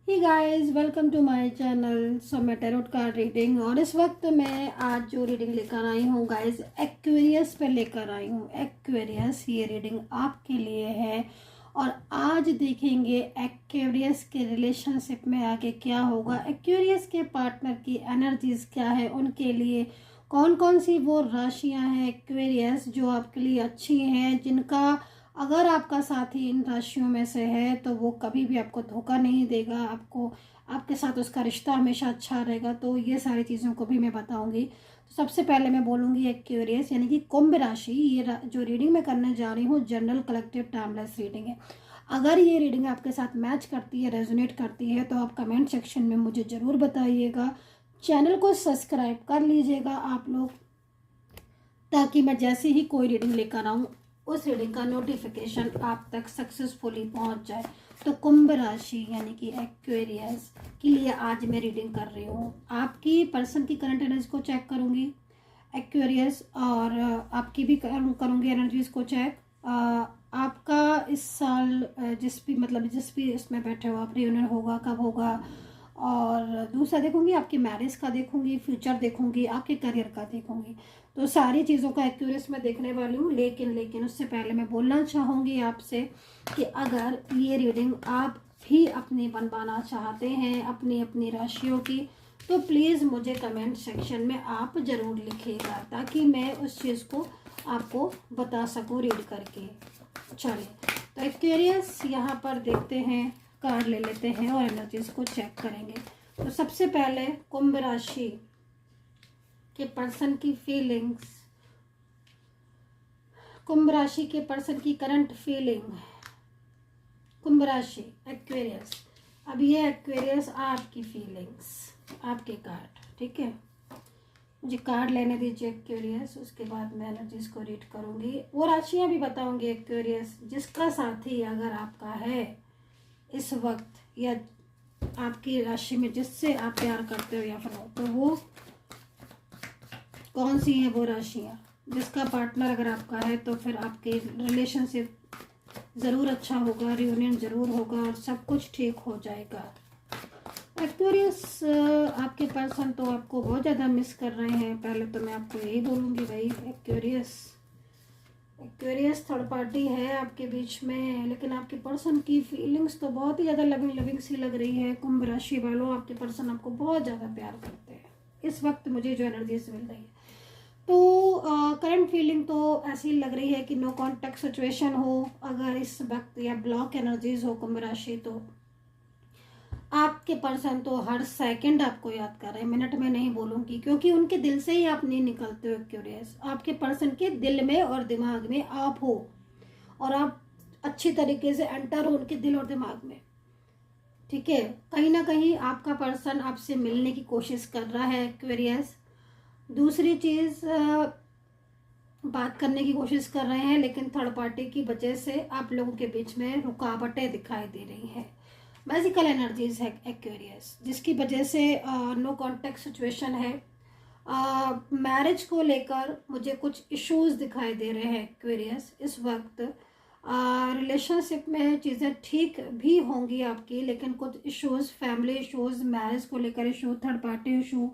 Hey guys, welcome to my channel. So मैं tarot card reading और इस वक्त मैं आज जो रीडिंग लेकर आई हूँ गाइस, एक्वेरियस पे लेकर आई हूँ। एक्वेरियस, ये रीडिंग आपके लिए है और आज देखेंगे एक्वेरियस के रिलेशनशिप में आगे क्या होगा, एक्वेरियस के पार्टनर की एनर्जीज क्या है, उनके लिए कौन कौन सी वो राशियाँ हैं एक्वेरियस जो आपके लिए अच्छी हैं, जिनका अगर आपका साथी इन राशियों में से है तो वो कभी भी आपको धोखा नहीं देगा, आपको आपके साथ उसका रिश्ता हमेशा अच्छा रहेगा। तो ये सारी चीज़ों को भी मैं बताऊंगी। तो सबसे पहले मैं बोलूँगी एक्वेरियस यानी कि कुंभ राशि। जो रीडिंग मैं करने जा रही हूँ जनरल कलेक्टिव टाइमलेस रीडिंग है। अगर ये रीडिंग आपके साथ मैच करती है, रेजोनेट करती है, तो आप कमेंट सेक्शन में मुझे ज़रूर बताइएगा। चैनल को सब्सक्राइब कर लीजिएगा आप लोग, ताकि मैं जैसे ही कोई रीडिंग लेकर आऊँ उस रीडिंग का नोटिफिकेशन आप तक सक्सेसफुली पहुंच जाए। तो कुंभ राशि यानी कि एक्वेरियस के लिए आज मैं रीडिंग कर रही हूँ। आपकी पर्सन की करंट एनर्जी को चेक करूँगी एक्वेरियस, और आपकी भी करूँगी एनर्जीज को चेक। आपका इस साल जिस भी इसमें बैठे हो आप, रियूनियन होगा कब होगा, और दूसरा देखूंगी आपकी मैरिज का, देखूंगी फ्यूचर, देखूंगी आपके करियर का, देखूंगी। तो सारी चीज़ों का एक्यूरेस में देखने वाली हूँ। लेकिन उससे पहले मैं बोलना चाहूँगी आपसे कि अगर ये रीडिंग आप भी अपनी बनवाना चाहते हैं अपनी अपनी राशियों की, तो प्लीज़ मुझे कमेंट सेक्शन में आप ज़रूर लिखिएगा, ताकि मैं उस चीज़ को आपको बता सकूँ रीड करके। चलिए, तो एक्वेरियस यहाँ पर देखते हैं, कार्ड ले लेते हैं और एनर्जीज को चेक करेंगे। तो सबसे पहले कुंभ राशि के पर्सन की फीलिंग्स, कुंभ राशि के पर्सन की करंट फीलिंग। कुंभ राशि एक्वेरियस, अब ये एक्वेरियस आपकी फीलिंग्स, आपके कार्ड, ठीक है। मुझे कार्ड लेने दीजिए एक्वेरियस, उसके बाद मैं एनर्जीज को रीड करूंगी, वो राशियां भी बताऊंगी एक्वेरियस जिसका साथी अगर आपका है इस वक्त, या आपकी राशि में जिससे आप प्यार करते हो या फिर हो, तो वो कौन सी है वो राशियाँ। जिसका पार्टनर अगर आपका है तो फिर आपके रिलेशनशिप ज़रूर अच्छा होगा, रियूनियन ज़रूर होगा और सब कुछ ठीक हो जाएगा। एक्वेरियस, आपके पर्सन तो आपको बहुत ज़्यादा मिस कर रहे हैं। पहले तो मैं आपको यही बोलूँगी भाई एक्वेरियस थर्ड पार्टी है आपके बीच में, लेकिन आपके पर्सन की फीलिंग्स तो बहुत ही ज़्यादा लविंग लविंग सी लग रही है। कुंभ राशि वालों, आपके पर्सन आपको बहुत ज़्यादा प्यार करते हैं इस वक्त, मुझे जो एनर्जीज मिल रही है। तो करंट फीलिंग तो ऐसी लग रही है कि नो कांटेक्ट सिचुएशन हो अगर इस वक्त, या ब्लॉक एनर्जीज हो कुंभ राशि, तो आपके पर्सन तो हर सेकंड आपको याद कर रहे हैं। मिनट में नहीं बोलूंगी, क्योंकि उनके दिल से ही आप नहीं निकलते हो क्यूरियस। आपके पर्सन के दिल में और दिमाग में आप हो, और आप अच्छी तरीके से एंटर हो उनके दिल और दिमाग में, ठीक है। कहीं ना कहीं आपका पर्सन आपसे मिलने की कोशिश कर रहा है क्यूरियस। दूसरी चीज, बात करने की कोशिश कर रहे हैं, लेकिन थर्ड पार्टी की वजह से आप लोगों के बीच में रुकावटें दिखाई दे रही हैं। मैजिकल एनर्जीज है एक्वेरियस, जिसकी वजह से नो कांटेक्ट सिचुएशन है। मैरिज को लेकर मुझे कुछ इश्यूज दिखाई दे रहे हैं एक्वेरियस इस वक्त। रिलेशनशिप में चीज़ें ठीक भी होंगी आपकी, लेकिन कुछ इश्यूज, फैमिली इश्यूज, मैरिज को लेकर इशू, थर्ड पार्टी इशू,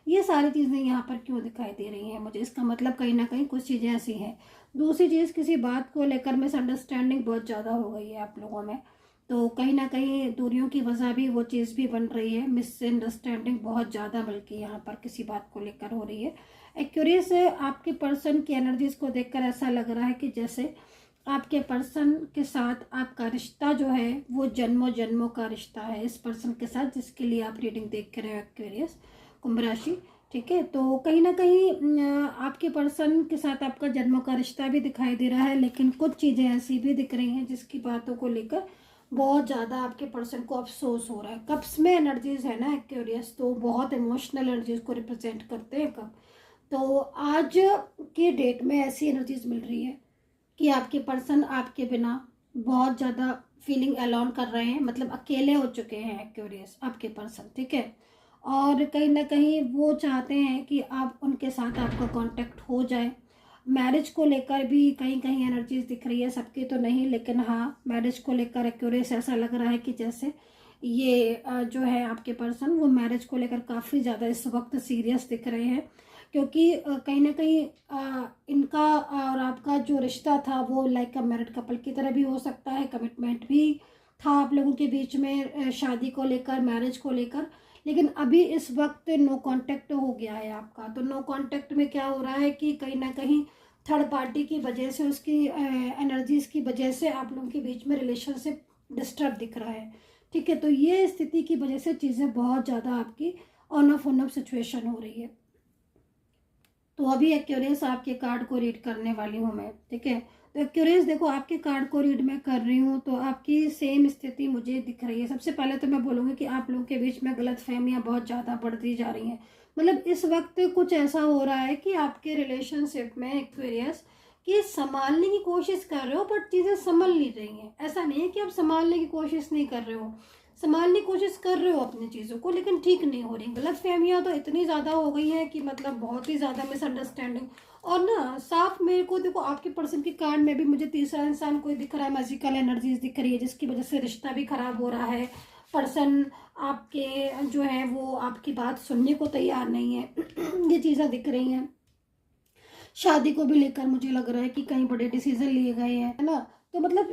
ये सारी चीज़ें यहाँ पर क्यों दिखाई दे रही हैं मुझे, इसका मतलब कहीं ना कहीं कुछ चीज़ें ऐसी हैं। दूसरी चीज़, किसी बात को लेकर मिसअंडरस्टैंडिंग बहुत ज़्यादा हो गई है आप लोगों में, तो कहीं ना कहीं दूरियों की वजह भी वो चीज़ भी बन रही है। मिसअंडरस्टैंडिंग बहुत ज़्यादा बल्कि यहाँ पर किसी बात को लेकर हो रही है। एक्यूरेस, आपके पर्सन की एनर्जीज को देखकर ऐसा लग रहा है कि जैसे आपके पर्सन के साथ आपका रिश्ता जो है वो जन्मों जन्मों का रिश्ता है इस पर्सन के साथ, जिसके लिए आप रीडिंग देख कर रहे हो एक्वेरियस कुंभ राशि, ठीक है। तो कहीं ना कहीं आपके पर्सन के साथ आपका जन्मों का रिश्ता भी दिखाई दे रहा है, लेकिन कुछ चीज़ें ऐसी भी दिख रही हैं जिसकी बातों को लेकर बहुत ज़्यादा आपके पर्सन को अफसोस हो रहा है। कप्स में एनर्जीज है ना एक्वेरियस, तो बहुत इमोशनल एनर्जीज को रिप्रेजेंट करते हैं कप। तो आज के डेट में ऐसी एनर्जीज मिल रही है कि आपके पर्सन आपके बिना बहुत ज़्यादा फीलिंग अलोन कर रहे हैं, मतलब अकेले हो चुके हैं एक्वेरियस आपके पर्सन, ठीक है। और कहीं ना कहीं वो चाहते हैं कि आप उनके साथ आपका कांटेक्ट हो जाए। मैरिज को लेकर भी कहीं कहीं एनर्जीज दिख रही है, सबकी तो नहीं, लेकिन हाँ मैरिज को लेकर एक्यूरेस ऐसा लग रहा है कि जैसे ये जो है आपके पर्सन वो मैरिज को लेकर काफ़ी ज़्यादा इस वक्त सीरियस दिख रहे हैं, क्योंकि कहीं ना कहीं इनका और आपका जो रिश्ता था वो लाइक अ मैरिड कपल की तरह भी हो सकता है। कमिटमेंट भी था आप लोगों के बीच में शादी को लेकर, मैरिज को लेकर। लेकिन अभी इस वक्त नो कांटेक्ट हो गया है आपका। तो नो कांटेक्ट में क्या हो रहा है कि कहीं ना कहीं थर्ड पार्टी की वजह से, उसकी एनर्जीज की वजह से आप लोगों के बीच में रिलेशनशिप डिस्टर्ब दिख रहा है। ठीक है, तो ये स्थिति की वजह से चीज़ें बहुत ज़्यादा आपकी ऑन ऑफ सिचुएशन हो रही है। तो अभी एक्यूरेंस आपके कार्ड को रीड करने वाली हूँ मैं। ठीक है, तो एक्यूरेंस देखो, आपके कार्ड को रीड मैं कर रही हूँ तो आपकी सेम स्थिति मुझे दिख रही है। सबसे पहले तो मैं बोलूँगी कि आप लोगों के बीच में गलतफहमियां बहुत ज़्यादा बढ़ती जा रही हैं। मतलब इस वक्त कुछ ऐसा हो रहा है कि आपके रिलेशनशिप में एक्वेरियस कि संभालने की कोशिश कर रहे हो बट चीज़ें संभल नहीं रही हैं। ऐसा नहीं है कि आप संभालने की कोशिश नहीं कर रहे हो, संभालने की कोशिश कर रहे हो अपनी चीज़ों को, लेकिन ठीक नहीं हो रही। गलतफहमियां तो इतनी ज़्यादा हो गई हैं कि मतलब बहुत ही ज़्यादा मिसअंडरस्टैंडिंग। और ना साफ मेरे को देखो आपके पर्सन के कार्ड में भी मुझे तीसरा इंसान कोई दिख रहा है, मैजिकल एनर्जीज दिख रही है, जिसकी वजह से रिश्ता भी खराब हो रहा है। पर्सन आपके जो है वो आपकी बात सुनने को तैयार नहीं है। ये चीज़ें दिख रही हैं। शादी को भी लेकर मुझे लग रहा है कि कई बड़े डिसीजन लिए गए हैं, है ना। तो मतलब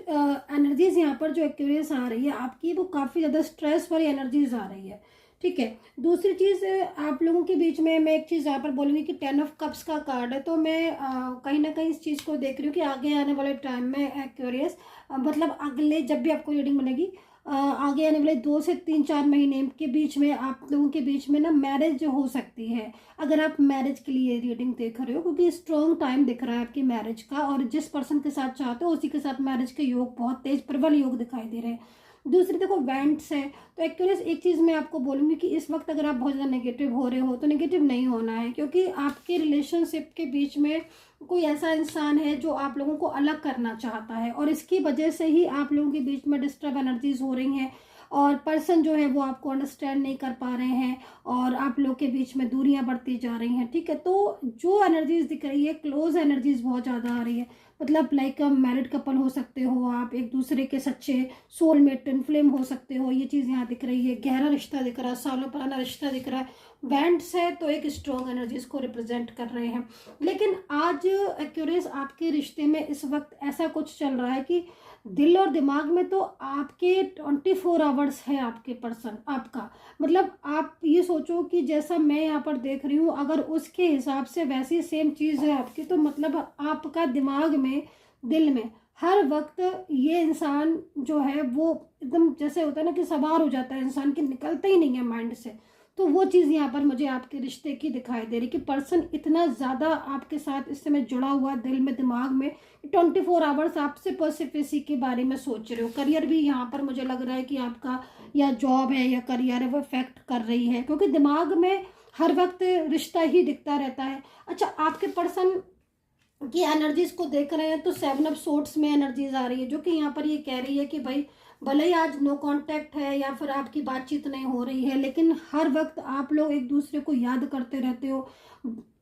एनर्जीज यहाँ पर जो एक्यूरेंस आ रही है आपकी, वो काफ़ी ज़्यादा स्ट्रेस वाली एनर्जीज आ रही है। ठीक है, दूसरी चीज़ आप लोगों के बीच में मैं एक चीज़ यहाँ पर बोलूँगी कि 10 ऑफ कप्स का कार्ड है। तो मैं कहीं ना कहीं इस चीज़ को देख रही हूँ कि आगे आने वाले टाइम में एक्यूरियस मतलब अगले जब भी आपको रीडिंग बनेगी आगे आने वाले 2 से 3-4 महीने के बीच में आप लोगों के बीच में ना मैरिज हो सकती है। अगर आप मैरिज के लिए रीडिंग देख रहे हो, क्योंकि स्ट्रॉन्ग टाइम दिख रहा है आपकी मैरिज का, और जिस पर्सन के साथ चाहते हो उसी के साथ मैरिज के योग, बहुत तेज प्रबल योग दिखाई दे रहे हैं। दूसरी देखो वेंट्स है। तो एक्चुअली एक चीज़ मैं आपको बोलूँगी कि इस वक्त अगर आप बहुत ज़्यादा नेगेटिव हो रहे हो तो नेगेटिव नहीं होना है, क्योंकि आपके रिलेशनशिप के बीच में कोई ऐसा इंसान है जो आप लोगों को अलग करना चाहता है, और इसकी वजह से ही आप लोगों के बीच में डिस्टर्ब एनर्जीज हो रही हैं, और पर्सन जो है वो आपको अंडरस्टैंड नहीं कर पा रहे हैं, और आप लोग के बीच में दूरियां बढ़ती जा रही हैं। ठीक है, तो जो एनर्जीज दिख रही है, क्लोज एनर्जीज बहुत ज़्यादा आ रही है। मतलब लाइक मैरिड कपल हो सकते हो आप, एक दूसरे के सच्चे सोलमेट ट्विन फ्लेम हो सकते हो, ये चीज़ यहाँ दिख रही है। गहरा रिश्ता दिख रहा है, सालों पुराना रिश्ता दिख रहा है। बैंड्स है तो एक स्ट्रॉन्ग एनर्जीज को रिप्रेजेंट कर रहे हैं। लेकिन आज एक्यूरेंस आपके रिश्ते में इस वक्त ऐसा कुछ चल रहा है कि दिल और दिमाग में तो आपके 24 आवर्स है आपके पर्सन आपका। मतलब आप ये सोचो कि जैसा मैं यहाँ पर देख रही हूँ, अगर उसके हिसाब से वैसी सेम चीज़ है आपकी, तो मतलब आपका दिमाग में, दिल में हर वक्त ये इंसान जो है वो एकदम जैसे होता है ना कि सवार हो जाता है इंसान, की निकलता ही नहीं है माइंड से। तो वो चीज़ यहाँ पर मुझे आपके रिश्ते की दिखाई दे रही कि पर्सन इतना ज़्यादा आपके साथ इस समय जुड़ा हुआ, दिल में दिमाग में, 24 आवर्स आपसे पॉसिबिलिटी के बारे में सोच रहे हो। करियर भी यहाँ पर मुझे लग रहा है कि आपका या जॉब है या करियर है वो इफेक्ट कर रही है, क्योंकि दिमाग में हर वक्त रिश्ता ही दिखता रहता है। अच्छा, आपके पर्सन की एनर्जीज को देख रहे हैं तो 7 ऑफ सोर्ड्स में एनर्जीज आ रही है, जो कि यहाँ पर ये कह रही है कि भाई भले ही आज नो कांटेक्ट है या फिर आपकी बातचीत नहीं हो रही है, लेकिन हर वक्त आप लोग एक दूसरे को याद करते रहते हो,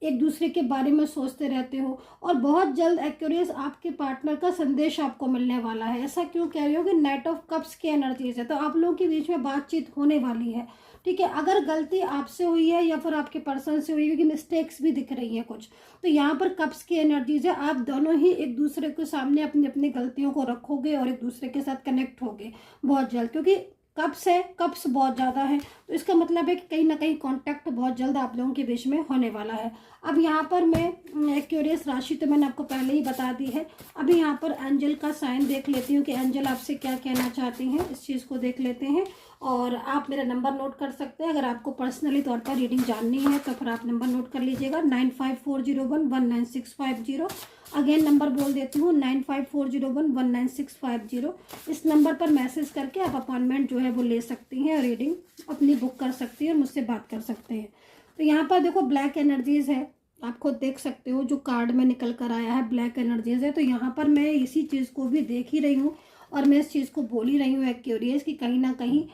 एक दूसरे के बारे में सोचते रहते हो, और बहुत जल्द एक्यूरेंस आपके पार्टनर का संदेश आपको मिलने वाला है। ऐसा क्यों कह रही हो कि नाइट ऑफ कप्स की एनर्जीज है, तो आप लोगों के बीच में बातचीत होने वाली है। ठीक है, अगर गलती आपसे हुई है या फिर आपके पर्सन से हुई है, क्योंकि मिस्टेक्स भी दिख रही हैं कुछ, तो यहाँ पर कप्स की एनर्जीज है। आप दोनों ही एक दूसरे के सामने अपनी अपनी गलतियों को रखोगे और एक दूसरे के साथ कनेक्ट होगे बहुत जल्द, क्योंकि कप्स है, कप्स बहुत ज़्यादा है, तो इसका मतलब है कि कहीं ना कहीं कांटेक्ट बहुत जल्द आप लोगों के बीच में होने वाला है। अब यहाँ पर मैं एक्यूरियस राशि तो मैंने आपको पहले ही बता दी है। अभी यहाँ पर एंजल का साइन देख लेती हूँ कि एंजल आपसे क्या कहना चाहती हैं, इस चीज़ को देख लेते हैं। और आप मेरा नंबर नोट कर सकते हैं, अगर आपको पर्सनली तौर पर रीडिंग जाननी है तो फिर आप नंबर नोट कर लीजिएगा 9540119650। अगेन नंबर बोल देती हूँ 9540119650। इस नंबर पर मैसेज करके आप अपॉइंटमेंट जो है वो ले सकती हैं, रीडिंग अपनी बुक कर सकती हैं और मुझसे बात कर सकते हैं। तो यहाँ पर देखो ब्लैक एनर्जीज है, आप खुद देख सकते हो जो कार्ड में निकल कर आया है, ब्लैक एनर्जीज है। तो यहाँ पर मैं इसी चीज़ को भी देख ही रही हूँ और मैं इस चीज़ को बोल ही रही हूँ एक्यूरियस कि कहीं ना कहीं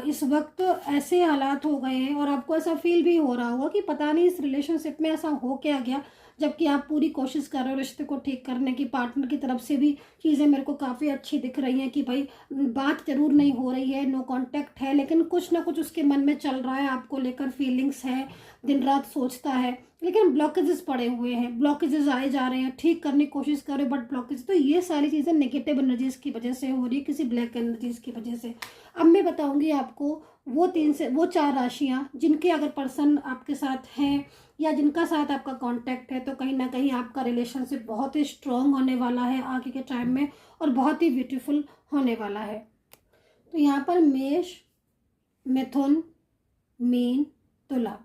इस वक्त ऐसे हालात हो गए हैं और आपको ऐसा फील भी हो रहा होगा कि पता नहीं इस रिलेशनशिप में ऐसा हो क्या गया, जबकि आप पूरी कोशिश कर रहे हो रिश्ते को ठीक करने की। पार्टनर की तरफ से भी चीज़ें मेरे को काफ़ी अच्छी दिख रही हैं कि भाई बात जरूर नहीं हो रही है, नो कांटेक्ट है, लेकिन कुछ ना कुछ उसके मन में चल रहा है, आपको लेकर फीलिंग्स है, दिन रात सोचता है, लेकिन ब्लॉकेजेस पड़े हुए हैं, ब्लॉकेजेस आए जा रहे हैं, ठीक करने की कोशिश कर रहे बट ब्लॉकेज। तो ये सारी चीज़ें नेगेटिव एनर्जीज की वजह से हो रही है, किसी ब्लैक एनर्जीज की वजह से। अब मैं बताऊंगी आपको वो 4 राशियां जिनके अगर पर्सन आपके साथ हैं या जिनका साथ आपका कांटेक्ट है, तो कहीं ना कहीं आपका रिलेशनशिप बहुत ही स्ट्रांग होने वाला है आगे के टाइम में और बहुत ही ब्यूटीफुल होने वाला है। तो यहाँ पर मेष, मिथुन, मीन, तुला।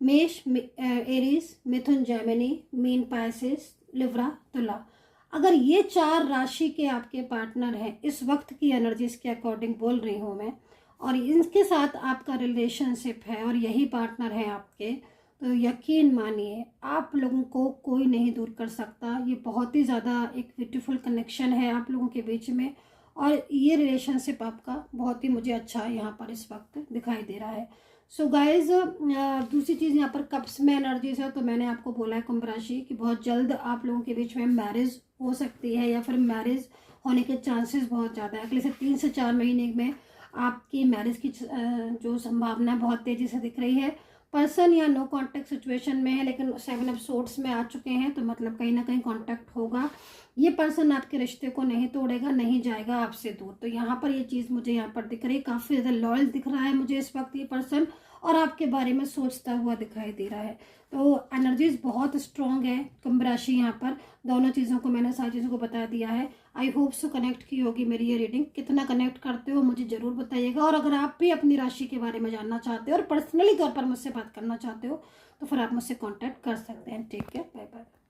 मेष एरीज, मिथुन जेमिनी, मीन पाइसेस, लिब्रा, तुला। अगर ये 4 राशि के आपके पार्टनर हैं, इस वक्त की एनर्जीज के अकॉर्डिंग बोल रही हूँ मैं, और इनके साथ आपका रिलेशनशिप है और यही पार्टनर है आपके, तो यकीन मानिए आप लोगों को कोई नहीं दूर कर सकता। ये बहुत ही ज़्यादा एक ब्यूटीफुल कनेक्शन है आप लोगों के बीच में और ये रिलेशनशिप आपका बहुत ही मुझे अच्छा यहाँ पर इस वक्त दिखाई दे रहा है। सो गाइज, दूसरी चीज़ यहाँ पर कप्स में एनर्जीज है, तो मैंने आपको बोला है कुंभ राशि कि बहुत जल्द आप लोगों के बीच में मैरिज हो सकती है या फिर मैरिज होने के चांसेस बहुत ज़्यादा है। अगले से 3 से 4 महीने में आपकी मैरिज की जो संभावना बहुत तेज़ी से दिख रही है। पर्सन या नो कांटेक्ट सिचुएशन में है, लेकिन 7 ऑफ सोर्ड्स में आ चुके हैं, तो मतलब कहीं ना कहीं कांटेक्ट होगा। ये पर्सन आपके रिश्ते को नहीं तोड़ेगा, नहीं जाएगा आपसे दूर। तो यहाँ पर ये चीज़ मुझे यहाँ पर दिख रही है, काफ़ी ज़्यादा लॉयल दिख रहा है मुझे इस वक्त ये पर्सन, और आपके बारे में सोचता हुआ दिखाई दे रहा है। तो एनर्जीज बहुत स्ट्रॉन्ग है कुंभ राशि। यहाँ पर दोनों चीज़ों को मैंने सारी चीज़ों को बता दिया है। आई होप सो कनेक्ट की होगी मेरी ये रीडिंग। कितना कनेक्ट करते हो मुझे ज़रूर बताइएगा, और अगर आप भी अपनी राशि के बारे में जानना चाहते हो और पर्सनली तौर पर मुझसे बात करना चाहते हो तो फिर आप मुझसे कॉन्टैक्ट कर सकते हैं। ठीक है, बाय बाय।